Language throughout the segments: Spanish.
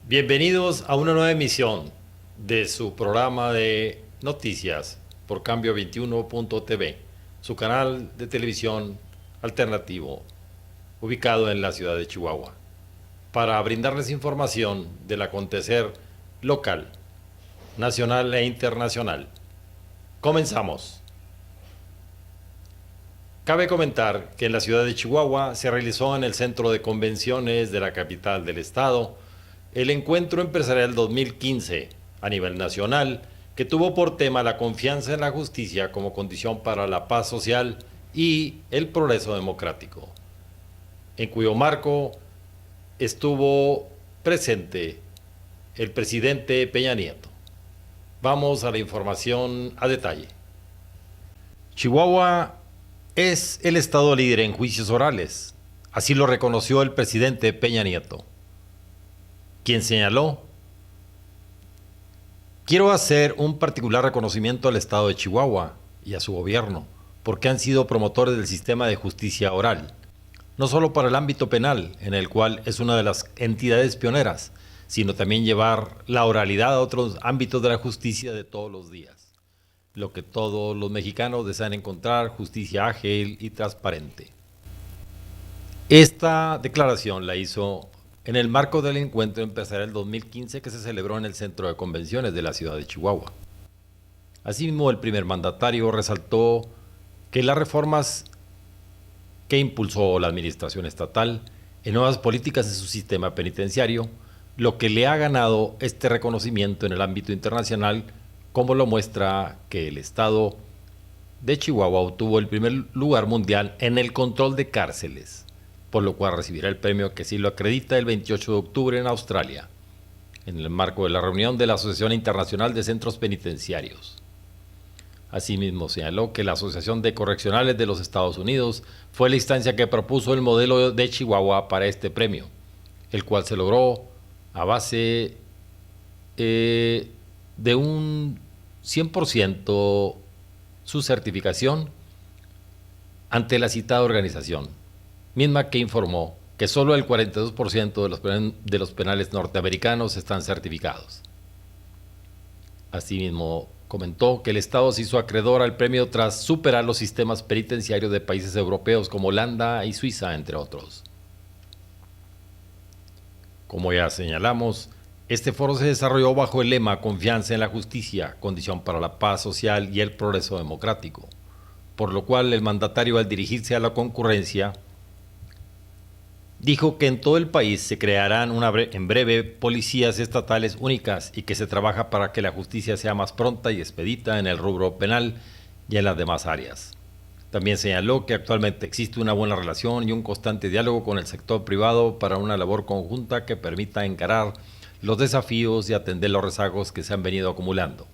Bienvenidos a una nueva emisión de su programa de noticias por Cambio 21.tv, su canal de televisión alternativo ubicado en la ciudad de Chihuahua, para brindarles información del acontecer local, nacional e internacional. Comenzamos. Cabe comentar que en la ciudad de Chihuahua se realizó en el centro de convenciones de la capital del estado el Encuentro Empresarial 2015 a nivel nacional, que tuvo por tema la confianza en la justicia como condición para la paz social y el progreso democrático, en cuyo marco estuvo presente el presidente Peña Nieto. Vamos a la información a detalle. Chihuahua es el estado líder en juicios orales, así lo reconoció el presidente Peña Nieto, quien señaló: quiero hacer un particular reconocimiento al estado de Chihuahua y a su gobierno, porque han sido promotores del sistema de justicia oral, no solo para el ámbito penal, en el cual es una de las entidades pioneras, sino también llevar la oralidad a otros ámbitos de la justicia de todos los días, lo que todos los mexicanos desean encontrar: justicia ágil y transparente. Esta declaración la hizo en el marco del Encuentro Empresarial 2015 que se celebró en el Centro de Convenciones de la ciudad de Chihuahua. Asimismo, el primer mandatario resaltó que las reformas que impulsó la administración estatal en nuevas políticas en su sistema penitenciario, lo que le ha ganado este reconocimiento en el ámbito internacional, como lo muestra que el estado de Chihuahua obtuvo el primer lugar mundial en el control de cárceles, por lo cual recibirá el premio que sí lo acredita el 28 de octubre en Australia, en el marco de la reunión de la Asociación Internacional de Centros Penitenciarios. Asimismo, señaló que la Asociación de Correccionales de los Estados Unidos fue la instancia que propuso el modelo de Chihuahua para este premio, el cual se logró a base de un 100% su certificación ante la citada organización, misma que informó que solo el 42% de los penales norteamericanos están certificados. Asimismo, comentó que el Estado se hizo acreedor al premio tras superar los sistemas penitenciarios de países europeos como Holanda y Suiza, entre otros. Como ya señalamos, este foro se desarrolló bajo el lema Confianza en la justicia, condición para la paz social y el progreso democrático, por lo cual el mandatario, al dirigirse a la concurrencia, dijo que en todo el país se crearán en breve policías estatales únicas y que se trabaja para que la justicia sea más pronta y expedita en el rubro penal y en las demás áreas. También señaló que actualmente existe una buena relación y un constante diálogo con el sector privado para una labor conjunta que permita encarar los desafíos y atender los rezagos que se han venido acumulando.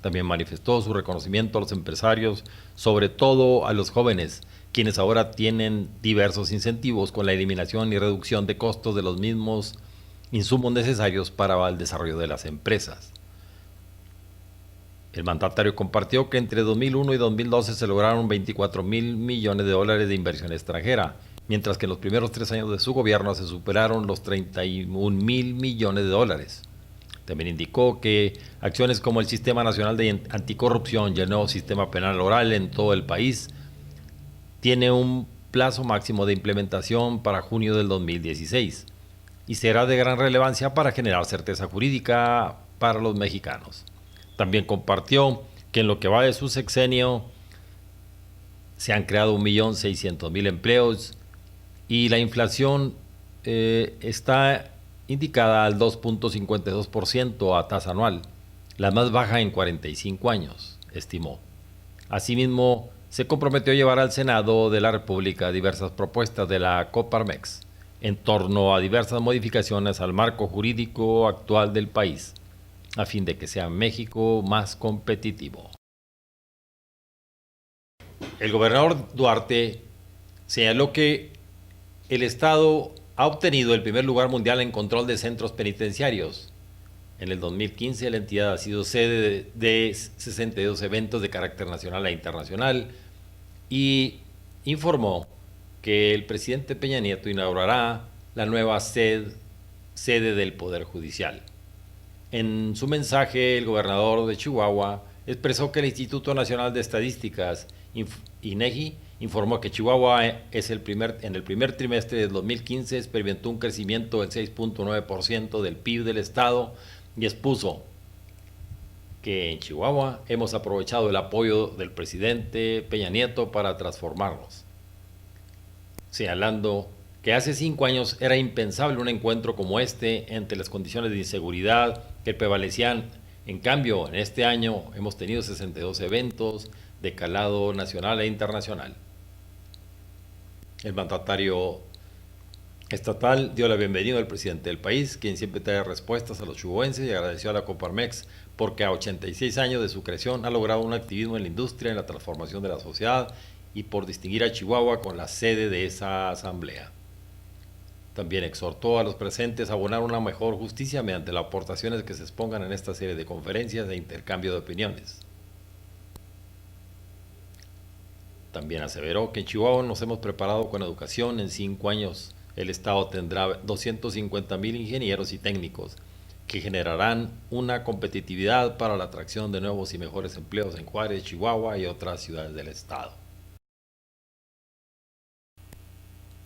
También manifestó su reconocimiento a los empresarios, sobre todo a los jóvenes, quienes ahora tienen diversos incentivos con la eliminación y reducción de costos de los mismos insumos necesarios para el desarrollo de las empresas. El mandatario compartió que entre 2001 y 2012 se lograron 24,000 millones de dólares de inversión extranjera, mientras que en los primeros 3 años de su gobierno se superaron los 31,000 millones de dólares. También indicó que acciones como el Sistema Nacional de Anticorrupción y el nuevo sistema penal oral en todo el país tiene un plazo máximo de implementación para junio del 2016 y será de gran relevancia para generar certeza jurídica para los mexicanos. También compartió que en lo que va de su sexenio se han creado 1,600,000 empleos y la inflación está indicada al 2.52% a tasa anual, la más baja en 45 años, estimó. Asimismo, se comprometió a llevar al Senado de la República diversas propuestas de la Coparmex en torno a diversas modificaciones al marco jurídico actual del país, a fin de que sea México más competitivo. El gobernador Duarte señaló que el Estado ha obtenido el primer lugar mundial en control de centros penitenciarios. En el 2015 la entidad ha sido sede de 62 eventos de carácter nacional e internacional y informó que el presidente Peña Nieto inaugurará la nueva sede sede del Poder Judicial. En su mensaje, el gobernador de Chihuahua expresó que el Instituto Nacional de Estadísticas, INEGI, informó que Chihuahua en el primer trimestre de 2015 experimentó un crecimiento del 6.9% del PIB del estado y expuso que en Chihuahua hemos aprovechado el apoyo del presidente Peña Nieto para transformarnos, señalando que hace 5 años era impensable un encuentro como este entre las condiciones de inseguridad que prevalecían. En cambio, en este año hemos tenido 62 eventos de calado nacional e internacional. El mandatario estatal dio la bienvenida al presidente del país, quien siempre trae respuestas a los chihuahuenses, y agradeció a la Coparmex porque a 86 años de su creación ha logrado un activismo en la industria, en la transformación de la sociedad y por distinguir a Chihuahua con la sede de esa asamblea. También exhortó a los presentes a abonar una mejor justicia mediante las aportaciones que se expongan en esta serie de conferencias e intercambio de opiniones. También aseveró que en Chihuahua nos hemos preparado con educación. En 5 años el Estado tendrá 250,000 ingenieros y técnicos que generarán una competitividad para la atracción de nuevos y mejores empleos en Juárez, Chihuahua y otras ciudades del Estado.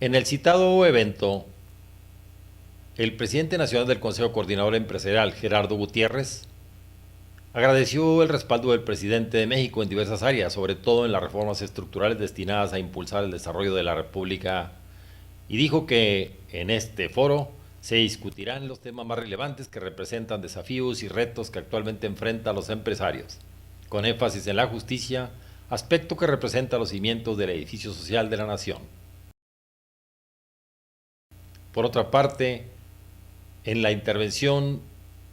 En el citado evento, el presidente nacional del Consejo Coordinador Empresarial, Gerardo Gutiérrez, agradeció el respaldo del presidente de México en diversas áreas, sobre todo en las reformas estructurales destinadas a impulsar el desarrollo de la República, y dijo que en este foro se discutirán los temas más relevantes que representan desafíos y retos que actualmente enfrentan los empresarios, con énfasis en la justicia, aspecto que representa los cimientos del edificio social de la nación. Por otra parte, en la intervención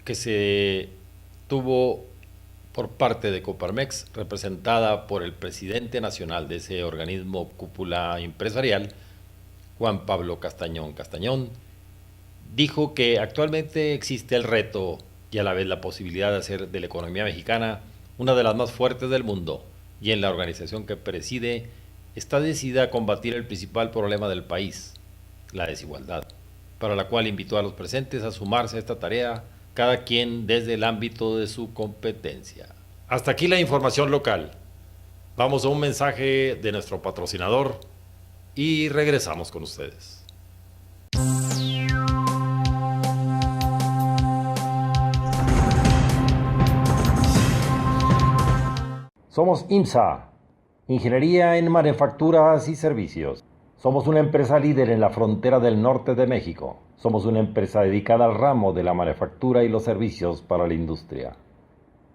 que se tuvo por parte de Coparmex, representada por el presidente nacional de ese organismo cúpula empresarial, Juan Pablo Castañón Castañón, dijo que actualmente existe el reto y a la vez la posibilidad de hacer de la economía mexicana una de las más fuertes del mundo, y en la organización que preside está decidida a combatir el principal problema del país, la desigualdad, para la cual invitó a los presentes a sumarse a esta tarea, cada quien desde el ámbito de su competencia. Hasta aquí la información local. Vamos a un mensaje de nuestro patrocinador y regresamos con ustedes. Somos IMSA, Ingeniería en Manufacturas y Servicios. Somos una empresa líder en la frontera del norte de México. Somos una empresa dedicada al ramo de la manufactura y los servicios para la industria.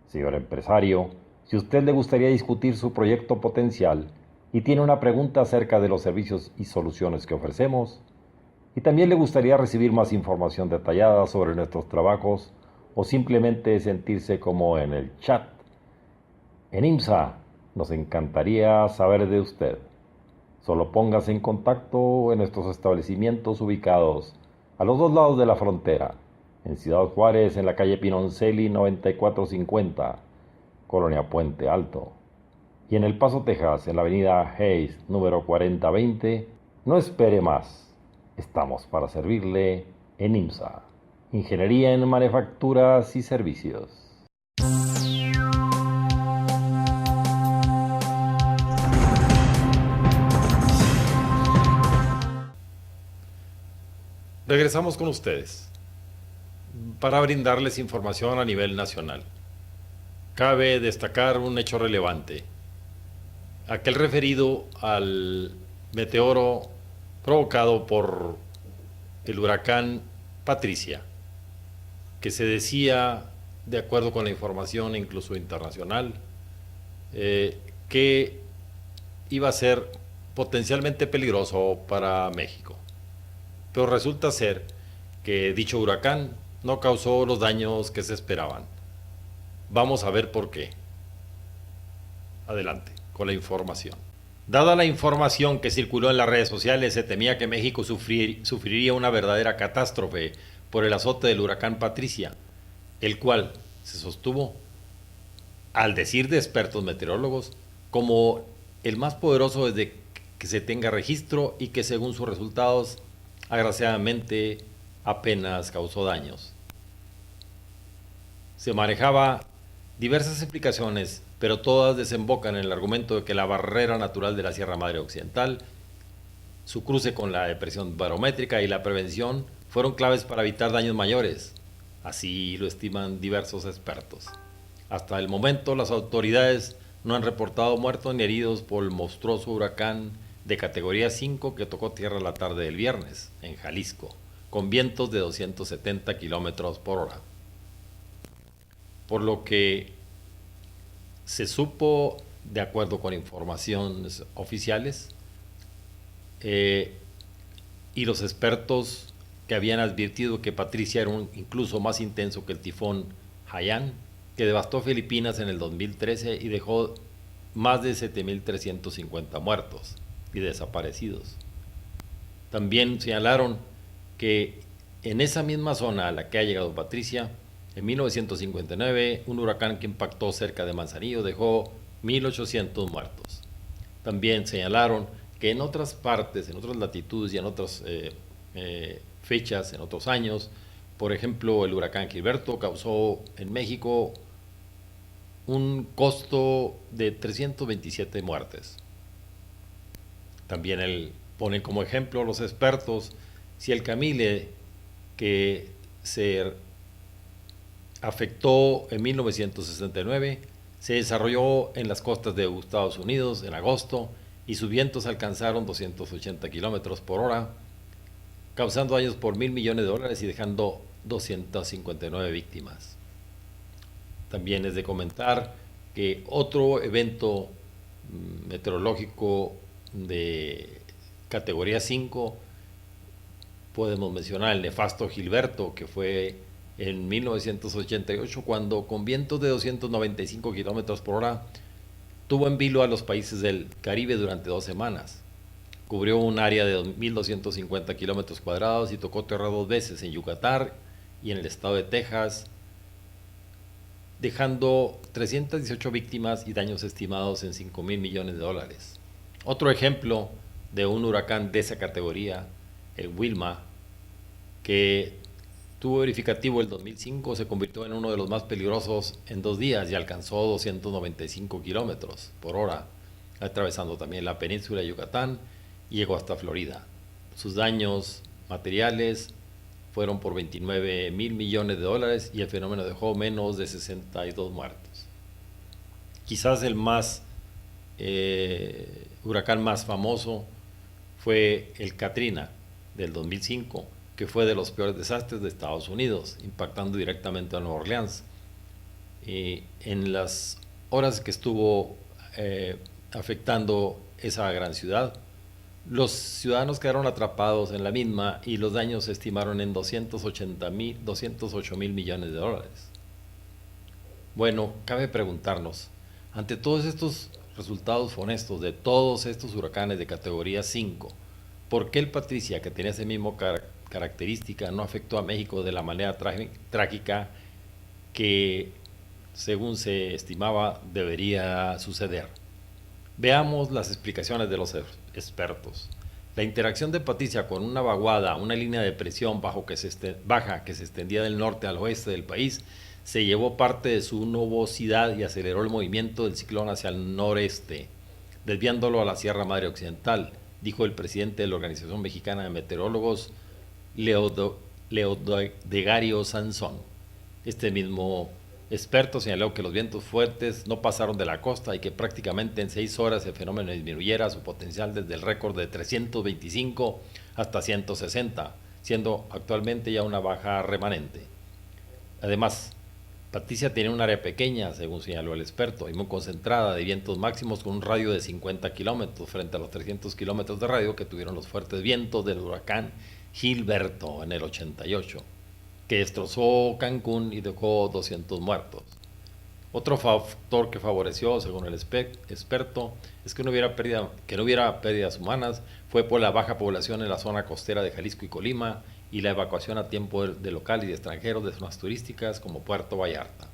Señor empresario, si a usted le gustaría discutir su proyecto potencial y tiene una pregunta acerca de los servicios y soluciones que ofrecemos, y también le gustaría recibir más información detallada sobre nuestros trabajos o simplemente sentirse como en el chat, en IMSA nos encantaría saber de usted. Solo póngase en contacto en nuestros establecimientos ubicados a los 2 lados de la frontera, en Ciudad Juárez, en la calle Pinoncelli 9450, Colonia Puente Alto, y en El Paso, Texas, en la avenida Hayes, número 4020. No espere más, estamos para servirle en IMSA, Ingeniería en Manufacturas y Servicios. Regresamos con ustedes para brindarles información a nivel nacional. Cabe destacar un hecho relevante, aquel referido al meteoro provocado por el huracán Patricia, que se decía, de acuerdo con la información incluso internacional, que iba a ser potencialmente peligroso para México. Pero resulta ser que dicho huracán no causó los daños que se esperaban. Vamos a ver por qué. Adelante con la información. Dada la información que circuló en las redes sociales, se temía que México sufriría una verdadera catástrofe por el azote del huracán Patricia, el cual se sostuvo, al decir de expertos meteorólogos, como el más poderoso desde que se tenga registro y que según sus resultados, agraciadamente, apenas causó daños. Se manejaba diversas explicaciones, pero todas desembocan en el argumento de que la barrera natural de la Sierra Madre Occidental, su cruce con la depresión barométrica y la prevención fueron claves para evitar daños mayores. Así lo estiman diversos expertos. Hasta el momento, las autoridades no han reportado muertos ni heridos por el monstruoso huracán de categoría 5 que tocó tierra la tarde del viernes en Jalisco, con vientos de 270 kilómetros por hora. Por lo que se supo, de acuerdo con informaciones oficiales, y los expertos que habían advertido que Patricia era incluso más intenso que el tifón Haiyan, que devastó Filipinas en el 2013 y dejó más de 7.350 muertos y desaparecidos. También señalaron que en esa misma zona a la que ha llegado Patricia, en 1959, un huracán que impactó cerca de Manzanillo dejó 1.800 muertos. También señalaron que en otras partes, en otras latitudes y en otras fechas, en otros años, por ejemplo, el huracán Gilberto causó en México un costo de 327 muertes. También ponen como ejemplo los expertos si el Camille, que se afectó en 1969, se desarrolló en las costas de Estados Unidos en agosto y sus vientos alcanzaron 280 kilómetros por hora, causando daños por $1.000 millones y dejando 259 víctimas. También es de comentar que otro evento meteorológico de categoría 5, podemos mencionar el nefasto Gilberto, que fue en 1988, cuando con vientos de 295 kilómetros por hora tuvo en vilo a los países del Caribe durante 2 semanas. Cubrió un área de 1.250 kilómetros cuadrados y tocó tierra 2 veces en Yucatán y en el estado de Texas, dejando 318 víctimas y daños estimados en $5.000 millones. Otro ejemplo de un huracán de esa categoría, el Wilma, que tuvo verificativo el 2005, se convirtió en uno de los más peligrosos en 2 días y alcanzó 295 kilómetros por hora, atravesando también la península de Yucatán y llegó hasta Florida. Sus daños materiales fueron por $29.000 millones y el fenómeno dejó menos de 62 muertos. Quizás el huracán más famoso fue el Katrina del 2005, que fue de los peores desastres de Estados Unidos, impactando directamente a Nueva Orleans. En las horas que estuvo afectando esa gran ciudad, los ciudadanos quedaron atrapados en la misma y los daños se estimaron en $208.000 millones. Bueno, cabe preguntarnos, ante todos estos resultados funestos de todos estos huracanes de categoría 5, ¿por qué el Patricia, que tenía ese mismo característica, no afectó a México de la manera trágica que, según se estimaba, debería suceder? Veamos las explicaciones de los expertos. La interacción de Patricia con una vaguada, una línea de presión baja que se extendía del norte al oeste del país, se llevó parte de su nubosidad y aceleró el movimiento del ciclón hacia el noreste, desviándolo a la Sierra Madre Occidental, dijo el presidente de la Organización Mexicana de Meteorólogos, Leodegario Sansón. Este mismo experto señaló que los vientos fuertes no pasaron de la costa y que prácticamente en 6 horas el fenómeno disminuyera su potencial desde el récord de 325 hasta 160, siendo actualmente ya una baja remanente. Además, Patricia tiene un área pequeña, según señaló el experto, y muy concentrada de vientos máximos con un radio de 50 kilómetros frente a los 300 kilómetros de radio que tuvieron los fuertes vientos del huracán Gilberto en el 88, que destrozó Cancún y dejó 200 muertos. Otro factor que favoreció, según el experto, es que no hubiera pérdidas humanas, fue por la baja población en la zona costera de Jalisco y Colima y la evacuación a tiempo de locales y de extranjeros de zonas turísticas como Puerto Vallarta.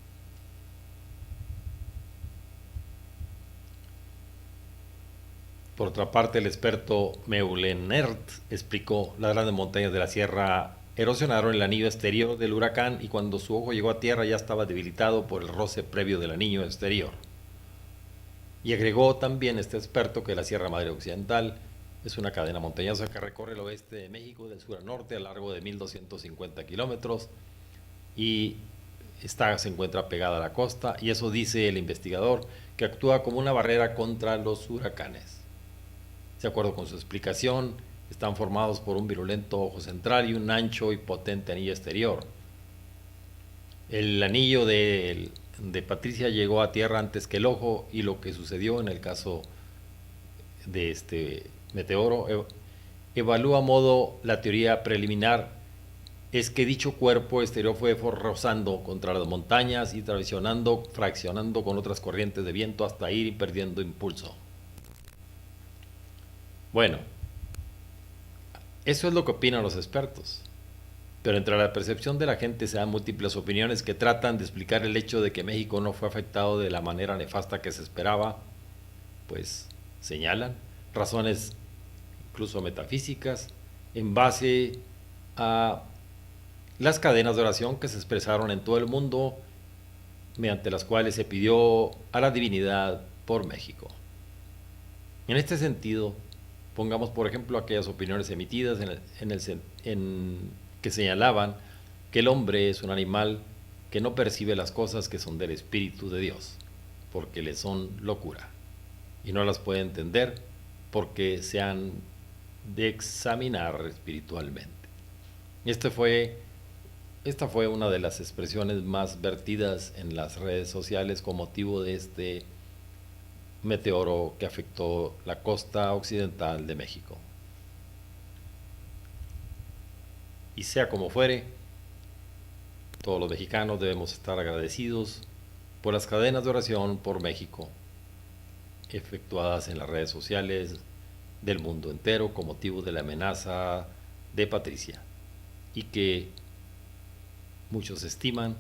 Por otra parte, el experto Meulenert explicó las grandes montañas de la Sierra erosionaron el anillo exterior del huracán y cuando su ojo llegó a tierra ya estaba debilitado por el roce previo del anillo exterior. Y agregó también este experto que la Sierra Madre Occidental es una cadena montañosa que recorre el oeste de México del sur a norte a lo largo de 1.250 kilómetros y se encuentra pegada a la costa, y eso dice el investigador, que actúa como una barrera contra los huracanes. De acuerdo con su explicación, están formados por un virulento ojo central y un ancho y potente anillo exterior. El anillo de Patricia llegó a tierra antes que el ojo, y lo que sucedió en el caso de este meteoro evalúa a modo la teoría preliminar es que dicho cuerpo exterior fue rozando contra las montañas y fraccionando con otras corrientes de viento hasta ir perdiendo impulso. Bueno, eso es lo que opinan los expertos. Pero entre la percepción de la gente se dan múltiples opiniones que tratan de explicar el hecho de que México no fue afectado de la manera nefasta que se esperaba, pues señalan razones incluso metafísicas en base a las cadenas de oración que se expresaron en todo el mundo, mediante las cuales se pidió a la divinidad por México. En este sentido, pongamos por ejemplo aquellas opiniones emitidas que señalaban que el hombre es un animal que no percibe las cosas que son del Espíritu de Dios, porque le son locura, y no las puede entender porque se han de examinar espiritualmente. Esta fue una de las expresiones más vertidas en las redes sociales con motivo de este meteoro que afectó la costa occidental de México. Y sea como fuere, todos los mexicanos debemos estar agradecidos por las cadenas de oración por México efectuadas en las redes sociales del mundo entero con motivo de la amenaza de Patricia, y que muchos estiman,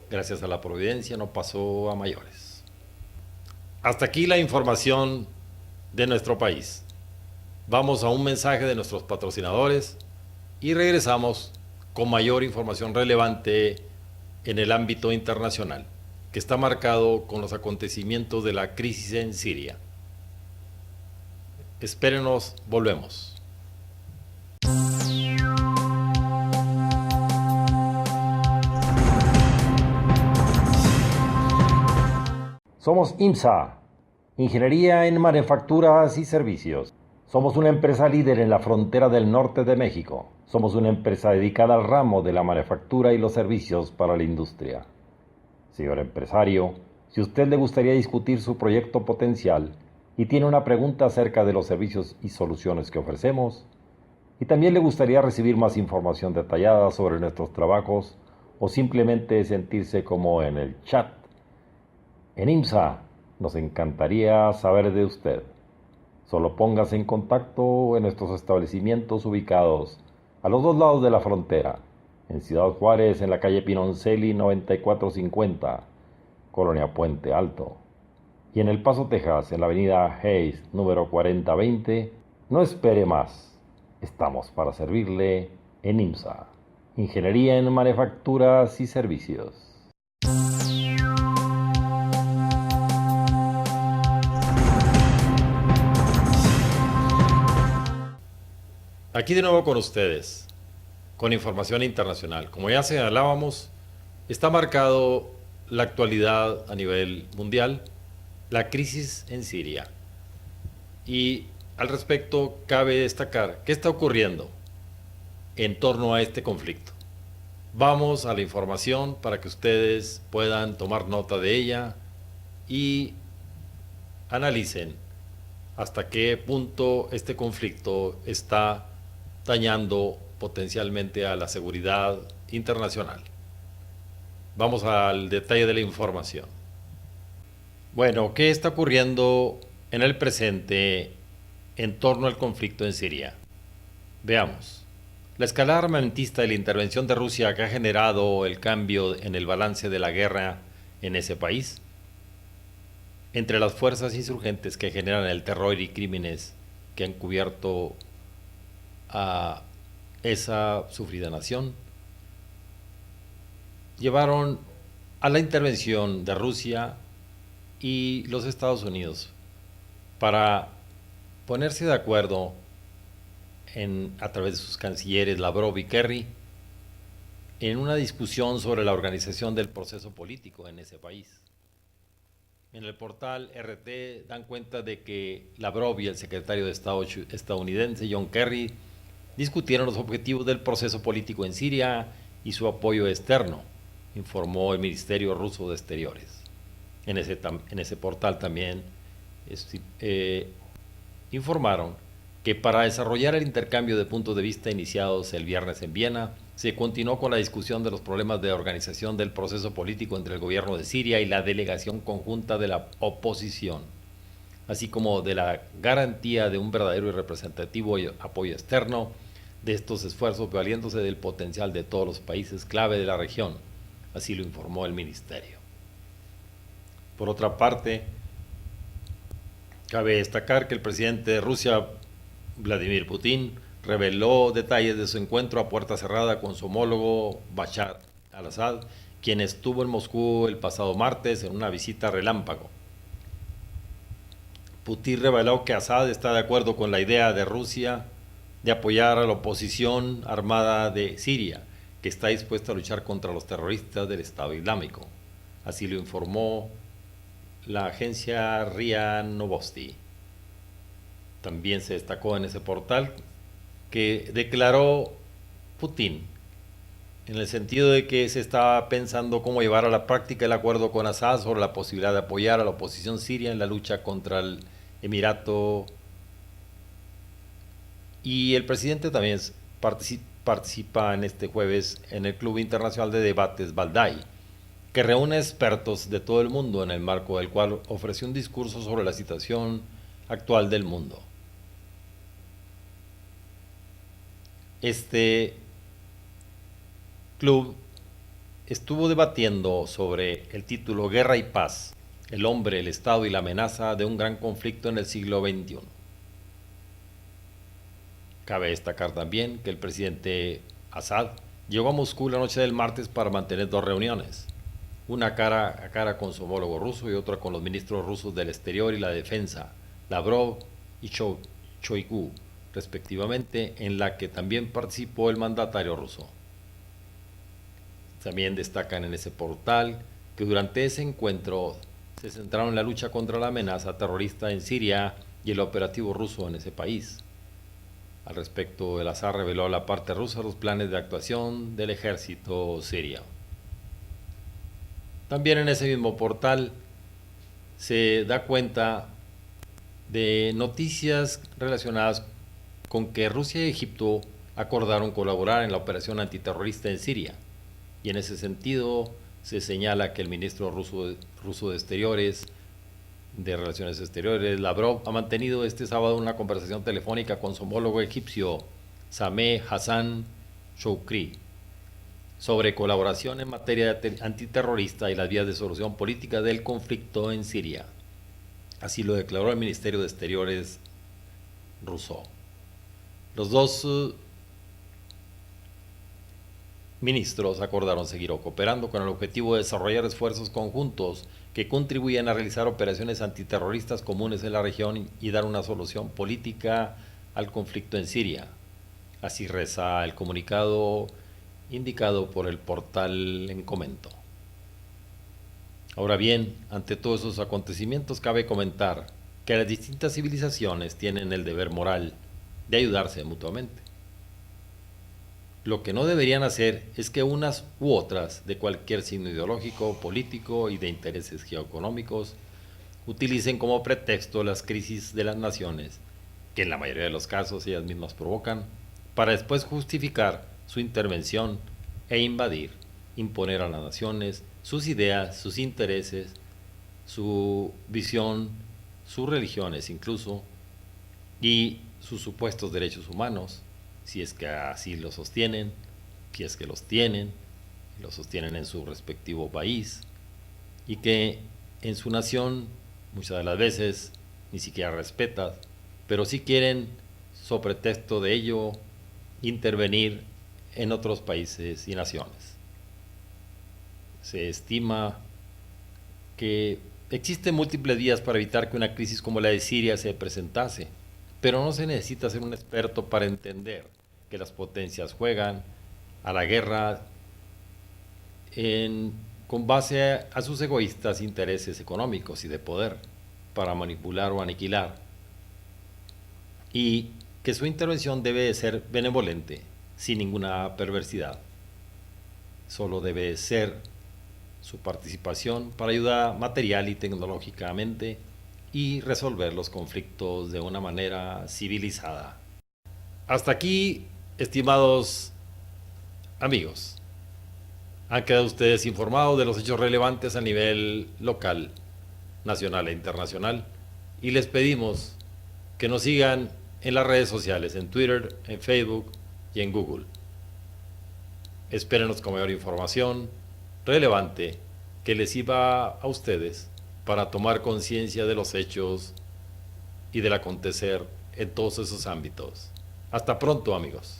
gracias a la providencia, no pasó a mayores. Hasta aquí la información de nuestro país. Vamos a un mensaje de nuestros patrocinadores y regresamos con mayor información relevante en el ámbito internacional, que está marcado con los acontecimientos de la crisis en Siria. Espérenos, volvemos. Somos IMSA, Ingeniería en Manufacturas y Servicios. Somos una empresa líder en la frontera del norte de México. Somos una empresa dedicada al ramo de la manufactura y los servicios para la industria. Señor empresario, si a usted le gustaría discutir su proyecto potencial y tiene una pregunta acerca de los servicios y soluciones que ofrecemos, y también le gustaría recibir más información detallada sobre nuestros trabajos o simplemente sentirse como en el chat, en IMSA nos encantaría saber de usted. Solo póngase en contacto en nuestros establecimientos ubicados a los dos lados de la frontera, en Ciudad Juárez, en la calle Pinoncelli 9450, Colonia Puente Alto, y en El Paso, Texas, en la avenida Hayes, número 4020. No espere más. Estamos para servirle en IMSA, Ingeniería en Manufacturas y Servicios. Aquí de nuevo con ustedes, con información internacional. Como ya señalábamos, está marcado la actualidad a nivel mundial, la crisis en Siria. Y al respecto cabe destacar qué está ocurriendo en torno a este conflicto. Vamos a la información para que ustedes puedan tomar nota de ella y analicen hasta qué punto este conflicto está dañando potencialmente a la seguridad internacional. Vamos al detalle de la información. Bueno, ¿qué está ocurriendo en el presente en torno al conflicto en Siria? Veamos. La escalada armamentista y la intervención de Rusia que ha generado el cambio en el balance de la guerra en ese país, entre las fuerzas insurgentes que generan el terror y crímenes que han cubierto a esa sufrida nación, llevaron a la intervención de Rusia y los Estados Unidos para ponerse de acuerdo a través de sus cancilleres Lavrov y Kerry en una discusión sobre la organización del proceso político en ese país. En el portal RT dan cuenta de que Lavrov y el secretario de Estado estadounidense John Kerry discutieron los objetivos del proceso político en Siria y su apoyo externo, informó el Ministerio Ruso de Exteriores. En ese portal también informaron que para desarrollar el intercambio de puntos de vista iniciados el viernes en Viena, se continuó con la discusión de los problemas de organización del proceso político entre el gobierno de Siria y la delegación conjunta de la oposición, así como de la garantía de un verdadero y representativo apoyo externo de estos esfuerzos, valiéndose del potencial de todos los países clave de la región, así lo informó el ministerio. Por otra parte, cabe destacar que el presidente de Rusia, Vladimir Putin, reveló detalles de su encuentro a puerta cerrada con su homólogo Bashar al-Assad, quien estuvo en Moscú el pasado martes en una visita relámpago. Putin reveló que Assad está de acuerdo con la idea de Rusia de apoyar a la oposición armada de Siria, que está dispuesta a luchar contra los terroristas del Estado Islámico. Así lo informó la agencia RIA Novosti. También se destacó en ese portal que declaró Putin en el sentido de que se estaba pensando cómo llevar a la práctica el acuerdo con Assad sobre la posibilidad de apoyar a la oposición siria en la lucha contra el Emirato. Y el presidente también participa en este jueves en el Club Internacional de Debates Valdai, que reúne expertos de todo el mundo, en el marco del cual ofreció un discurso sobre la situación actual del mundo. Este club estuvo debatiendo sobre el título Guerra y Paz, el hombre, el Estado y la amenaza de un gran conflicto en el siglo XXI. Cabe destacar también que el presidente Assad llegó a Moscú la noche del martes para mantener dos reuniones, una cara a cara con su homólogo ruso y otra con los ministros rusos del Exterior y la Defensa, Lavrov y Shoigu, respectivamente, en la que también participó el mandatario ruso. También destacan en ese portal que durante ese encuentro se centraron en la lucha contra la amenaza terrorista en Siria y el operativo ruso en ese país. Al respecto, el Assad reveló a la parte rusa los planes de actuación del ejército sirio. También en ese mismo portal se da cuenta de noticias relacionadas con que Rusia y Egipto acordaron colaborar en la operación antiterrorista en Siria. Y en ese sentido se señala que el ministro ruso de Exteriores, de Relaciones Exteriores, Lavrov, ha mantenido este sábado una conversación telefónica con su homólogo egipcio, Sameh Hassan Choukri, sobre colaboración en materia antiterrorista y las vías de solución política del conflicto en Siria. Así lo declaró el Ministerio de Exteriores ruso. Los dos ministros acordaron seguir cooperando con el objetivo de desarrollar esfuerzos conjuntos que contribuyan a realizar operaciones antiterroristas comunes en la región y dar una solución política al conflicto en Siria. Así reza el comunicado indicado por el portal en comento. Ahora bien, ante todos esos acontecimientos cabe comentar que las distintas civilizaciones tienen el deber moral de ayudarse mutuamente. Lo que no deberían hacer es que unas u otras, de cualquier signo ideológico, político y de intereses geoeconómicos, utilicen como pretexto las crisis de las naciones, que en la mayoría de los casos ellas mismas provocan, para después justificar su intervención e invadir, imponer a las naciones sus ideas, sus intereses, su visión, sus religiones incluso, y sus supuestos derechos humanos, si es que así lo sostienen, si es que los tienen, los sostienen en su respectivo país, y que en su nación muchas de las veces ni siquiera respetan, pero sí quieren, sobre pretexto de ello, intervenir en otros países y naciones. Se estima que existen múltiples vías para evitar que una crisis como la de Siria se presentase, pero no se necesita ser un experto para entender que las potencias juegan a la guerra con base a sus egoístas intereses económicos y de poder para manipular o aniquilar, y que su intervención debe de ser benevolente, sin ninguna perversidad. Solo debe ser su participación para ayudar material y tecnológicamente y resolver los conflictos de una manera civilizada. Hasta aquí, estimados amigos. Han quedado ustedes informados de los hechos relevantes a nivel local, nacional e internacional, y les pedimos que nos sigan en las redes sociales, en Twitter, en Facebook y en Google. Espérenos con mayor información relevante que les sirva a ustedes para tomar conciencia de los hechos y del acontecer en todos esos ámbitos. Hasta pronto, amigos.